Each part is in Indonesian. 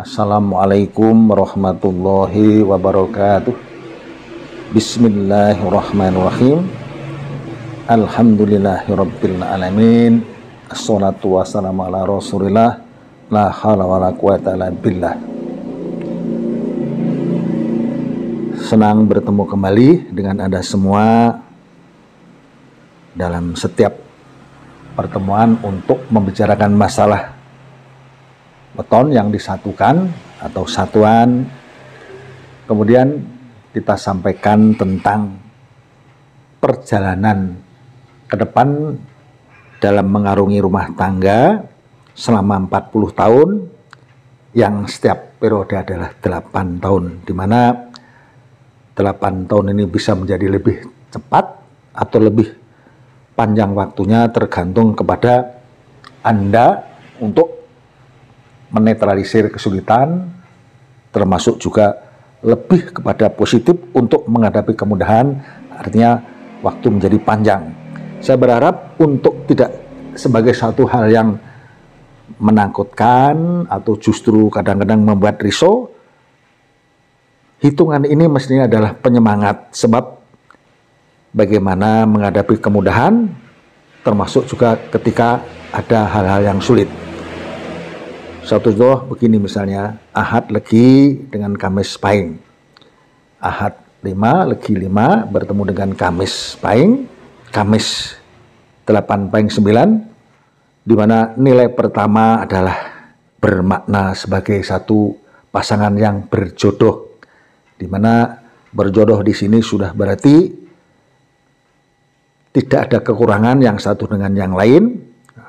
Assalamualaikum warahmatullahi wabarakatuh. Bismillahirrahmanirrahim. Alhamdulillahirabbil alamin. Assalatu wassalamu ala Rasulillah. La haula wala quwata illa billah. Senang bertemu kembali dengan Anda semua dalam setiap pertemuan untuk membicarakan masalah beton yang disatukan atau satuan. Kemudian kita sampaikan tentang perjalanan ke depan dalam mengarungi rumah tangga selama 40 tahun yang setiap periode adalah 8 tahun, di mana 8 tahun ini bisa menjadi lebih cepat atau lebih panjang waktunya tergantung kepada Anda untuk menetralisir kesulitan, termasuk juga lebih kepada positif untuk menghadapi kemudahan, artinya waktu menjadi panjang. Saya berharap untuk tidak sebagai satu hal yang menakutkan atau justru kadang-kadang membuat risau. Hitungan ini mestinya adalah penyemangat, sebab bagaimana menghadapi kemudahan, termasuk juga ketika ada hal-hal yang sulit. Satu contoh begini misalnya, Ahad Legi dengan Kamis Pahing. Ahad 5, Legi 5 bertemu dengan Kamis Pahing, Kamis 8 Pahing 9, di mana nilai pertama adalah bermakna sebagai satu pasangan yang berjodoh, di mana berjodoh di sini sudah berarti tidak ada kekurangan yang satu dengan yang lain,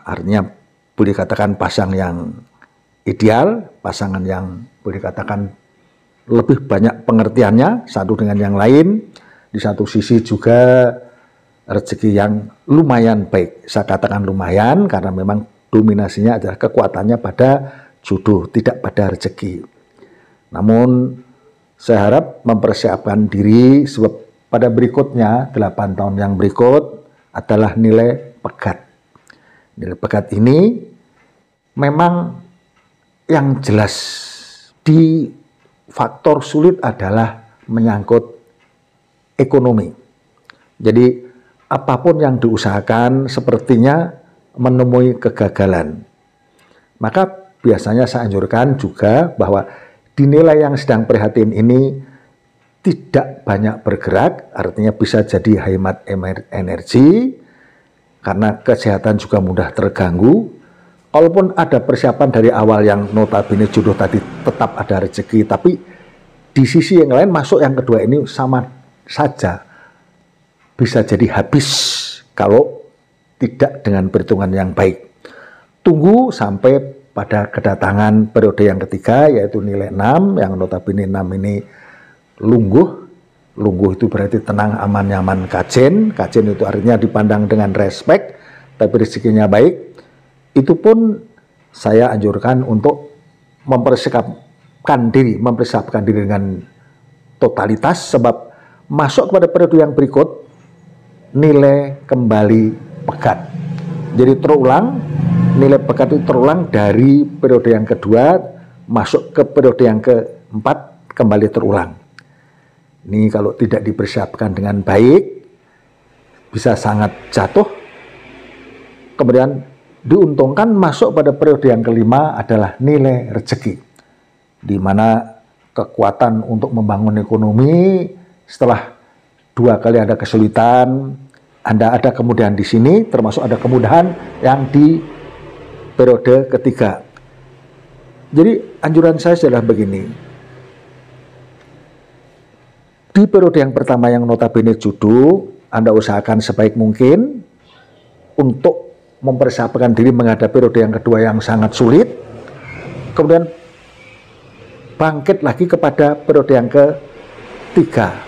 artinya boleh katakan pasangan yang ideal, pasangan yang boleh dikatakan lebih banyak pengertiannya satu dengan yang lain. Di satu sisi juga rezeki yang lumayan baik. Saya katakan lumayan karena memang dominasinya adalah kekuatannya pada jodoh, tidak pada rezeki. Namun saya harap mempersiapkan diri, sebab pada berikutnya 8 tahun yang berikut adalah nilai pegat. Nilai pegat ini memang yang jelas di faktor sulit adalah menyangkut ekonomi. Jadi apapun yang diusahakan sepertinya menemui kegagalan. Maka biasanya saya anjurkan juga bahwa di nilai yang sedang prihatin ini tidak banyak bergerak, artinya bisa jadi hemat energi karena kesehatan juga mudah terganggu. Walaupun ada persiapan dari awal yang notabene jodoh tadi tetap ada rezeki, tapi di sisi yang lain masuk yang kedua ini sama saja bisa jadi habis kalau tidak dengan perhitungan yang baik. Tunggu sampai pada kedatangan periode yang ketiga, yaitu nilai 6, yang notabene 6 ini lungguh. Lungguh itu berarti tenang, aman, nyaman, kajen. Kajen itu artinya dipandang dengan respek, tapi rezekinya baik. Itu pun saya anjurkan untuk mempersiapkan diri dengan totalitas, sebab masuk kepada periode yang berikut nilai kembali pegat. Jadi terulang, nilai pegat itu terulang dari periode yang kedua masuk ke periode yang keempat kembali terulang. Ini kalau tidak dipersiapkan dengan baik bisa sangat jatuh. Kemudian diuntungkan masuk pada periode yang kelima adalah nilai rezeki, di mana kekuatan untuk membangun ekonomi setelah 2 kali ada kesulitan, Anda ada kemudahan di sini, termasuk ada kemudahan yang di periode ketiga. Jadi anjuran saya adalah begini, di periode yang pertama yang notabene jodoh, Anda usahakan sebaik mungkin untuk mempersiapkan diri menghadapi periode yang kedua yang sangat sulit, kemudian bangkit lagi kepada periode yang ketiga.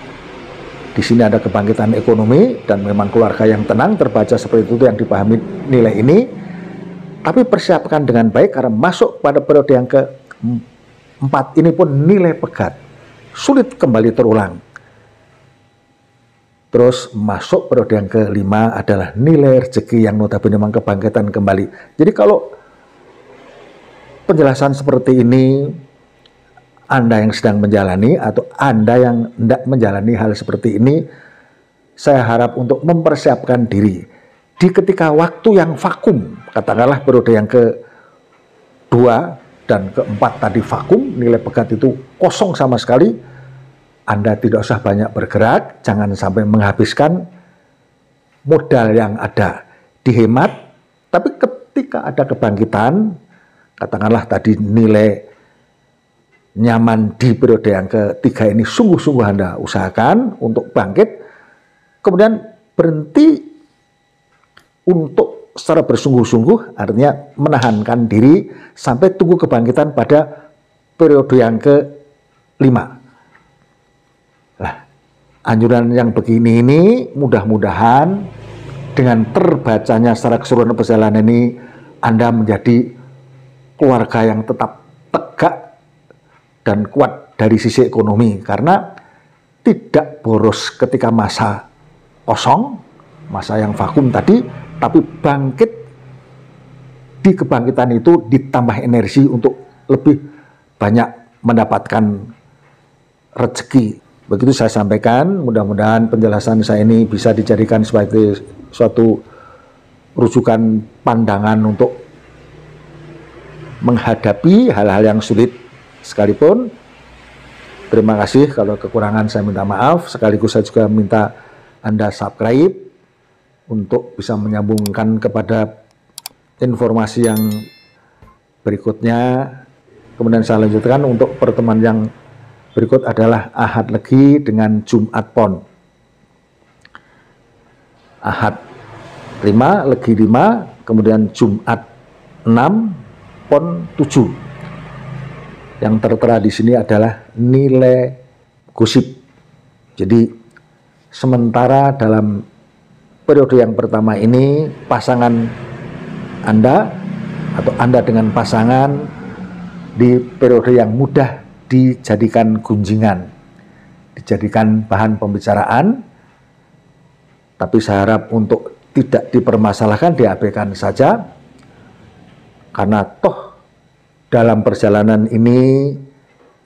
Di sini ada kebangkitan ekonomi dan memang keluarga yang tenang, terbaca seperti itu yang dipahami nilai ini. Tapi persiapkan dengan baik karena masuk pada periode yang keempat ini pun nilai pegat, sulit kembali terulang. Terus masuk periode yang kelima adalah nilai rezeki yang notabene memang kebangkitan kembali. Jadi kalau penjelasan seperti ini Anda yang sedang menjalani atau Anda yang hendak menjalani hal seperti ini, saya harap untuk mempersiapkan diri di ketika waktu yang vakum, katakanlah periode yang kedua dan keempat tadi vakum, nilai pegat itu kosong sama sekali. Anda tidak usah banyak bergerak, jangan sampai menghabiskan modal yang ada, dihemat. Tapi ketika ada kebangkitan, katakanlah tadi nilai nyaman di periode yang ketiga ini sungguh-sungguh Anda usahakan untuk bangkit, kemudian berhenti untuk secara bersungguh-sungguh, artinya menahankan diri sampai tunggu kebangkitan pada periode yang kelima. Nah, anjuran yang begini ini mudah-mudahan dengan terbacanya secara keseluruhan perjalanan ini Anda menjadi keluarga yang tetap tegak dan kuat dari sisi ekonomi, karena tidak boros ketika masa kosong, masa yang vakum tadi, tapi bangkit di kebangkitan itu ditambah energi untuk lebih banyak mendapatkan rezeki. Begitu saya sampaikan, mudah-mudahan penjelasan saya ini bisa dijadikan sebagai suatu rujukan pandangan untuk menghadapi hal-hal yang sulit sekalipun. Terima kasih, kalau kekurangan saya minta maaf. Sekaligus saya juga minta Anda subscribe untuk bisa menyambungkan kepada informasi yang berikutnya. Kemudian saya lanjutkan untuk pertemuan yang berikut adalah Ahad Legi dengan Jumat Pon. Ahad 5, Legi 5, kemudian Jumat 6, Pon 7. Yang tertera di sini adalah nilai gosip. Jadi sementara dalam periode yang pertama ini pasangan Anda atau Anda dengan pasangan di periode yang mudah dijadikan gunjingan, dijadikan bahan pembicaraan, tapi saya harap untuk tidak dipermasalahkan, diabaikan saja, karena toh dalam perjalanan ini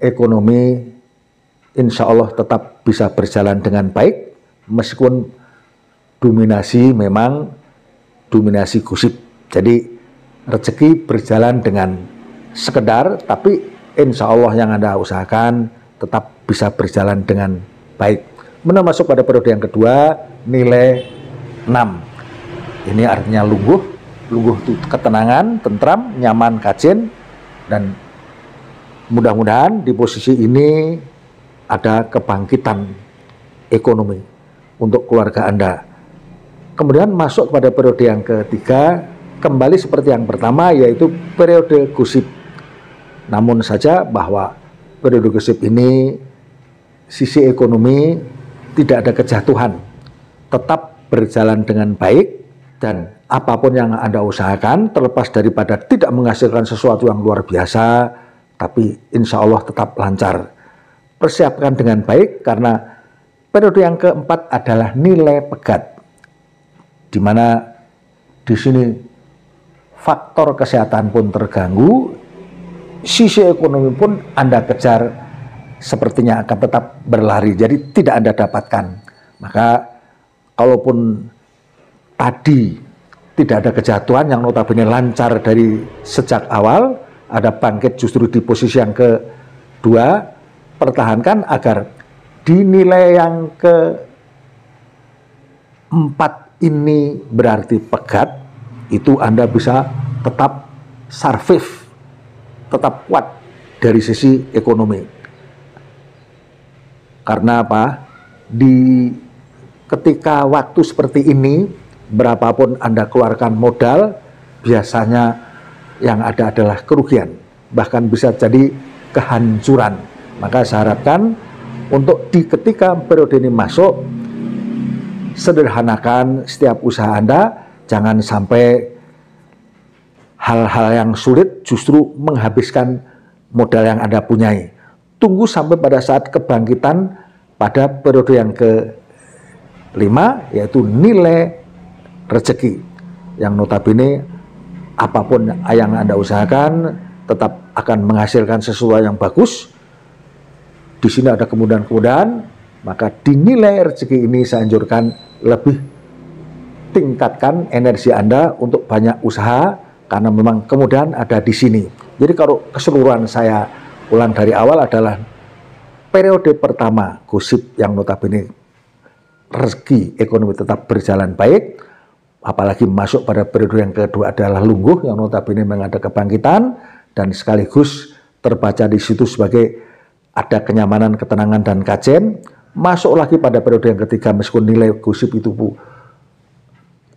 ekonomi insya Allah tetap bisa berjalan dengan baik, meskipun dominasi memang dominasi gosip. Jadi rezeki berjalan dengan sekedar, tapi insya Allah yang Anda usahakan tetap bisa berjalan dengan baik. Kemudian masuk pada periode yang kedua, nilai 6. Ini artinya lungguh itu ketenangan, tentram, nyaman, kajen, dan mudah-mudahan di posisi ini ada kebangkitan ekonomi untuk keluarga Anda. Kemudian masuk pada periode yang ketiga, kembali seperti yang pertama, yaitu periode gosip. Namun saja bahwa periode gosip ini sisi ekonomi tidak ada kejatuhan, tetap berjalan dengan baik, dan apapun yang Anda usahakan terlepas daripada tidak menghasilkan sesuatu yang luar biasa, tapi insya Allah tetap lancar. Persiapkan dengan baik, karena periode yang keempat adalah nilai pegat, di mana di sini faktor kesehatan pun terganggu, sisi ekonomi pun Anda kejar sepertinya akan tetap berlari, jadi tidak Anda dapatkan. Maka kalaupun tadi tidak ada kejatuhan yang notabene lancar dari sejak awal, ada bangkit justru di posisi yang kedua, pertahankan agar di nilai yang keempat ini berarti pegat, itu Anda bisa tetap survive, tetap kuat dari sisi ekonomi. Karena apa? Ketika waktu seperti ini, berapapun Anda keluarkan modal, biasanya yang ada adalah kerugian, bahkan bisa jadi kehancuran. Maka saya harapkan untuk di ketika periode ini masuk, sederhanakan setiap usaha Anda, jangan sampai hal-hal yang sulit justru menghabiskan modal yang Anda punyai. Tunggu sampai pada saat kebangkitan pada periode yang kelima, yaitu nilai rezeki, yang notabene apapun yang Anda usahakan tetap akan menghasilkan sesuatu yang bagus, di sini ada kemudahan-kemudahan, maka dinilai rezeki ini saya anjurkan lebih tingkatkan energi Anda untuk banyak usaha, karena memang kemudahan ada di sini. Jadi kalau keseluruhan saya ulang dari awal adalah periode pertama gosip yang notabene rezeki ekonomi tetap berjalan baik, apalagi masuk pada periode yang kedua adalah lungguh yang notabene memang ada kebangkitan, dan sekaligus terbaca di situ sebagai ada kenyamanan, ketenangan, dan kajen. Masuk lagi pada periode yang ketiga, meskipun nilai gosip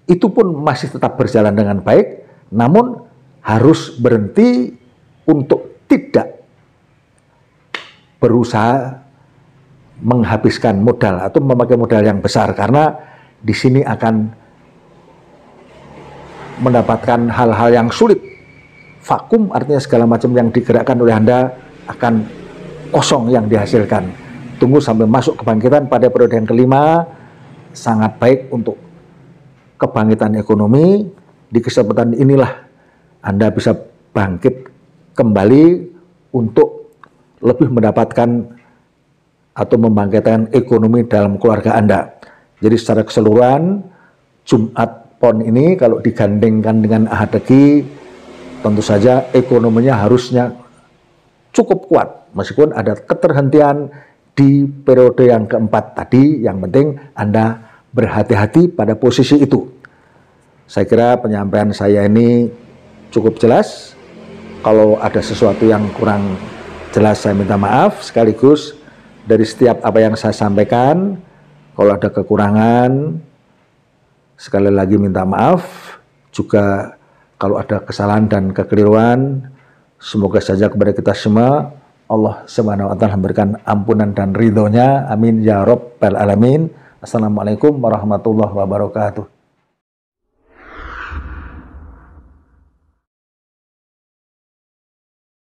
itu pun masih tetap berjalan dengan baik, namun harus berhenti untuk tidak berusaha menghabiskan modal atau memakai modal yang besar, karena di sini akan mendapatkan hal-hal yang sulit. Vakum artinya segala macam yang digerakkan oleh Anda akan kosong yang dihasilkan. Tunggu sampai masuk kebangkitan pada periode yang kelima, sangat baik untuk kebangkitan ekonomi. Di kesempatan inilah Anda bisa bangkit kembali untuk lebih mendapatkan atau membangkitkan ekonomi dalam keluarga Anda. Jadi secara keseluruhan Jumat Pon ini kalau digandengkan dengan Ahad Legi, tentu saja ekonominya harusnya cukup kuat, meskipun ada keterhentian di periode yang keempat tadi. Yang penting Anda berhati-hati pada posisi itu. Saya kira penyampaian saya ini cukup jelas. Kalau ada sesuatu yang kurang jelas saya minta maaf, sekaligus dari setiap apa yang saya sampaikan, kalau ada kekurangan sekali lagi minta maaf. Juga kalau ada kesalahan dan kekeliruan, semoga saja kepada kita semua Allah Subhanahu wa taala memberikan ampunan dan ridhonya. Amin ya rabbal alamin. Assalamualaikum warahmatullahi wabarakatuh.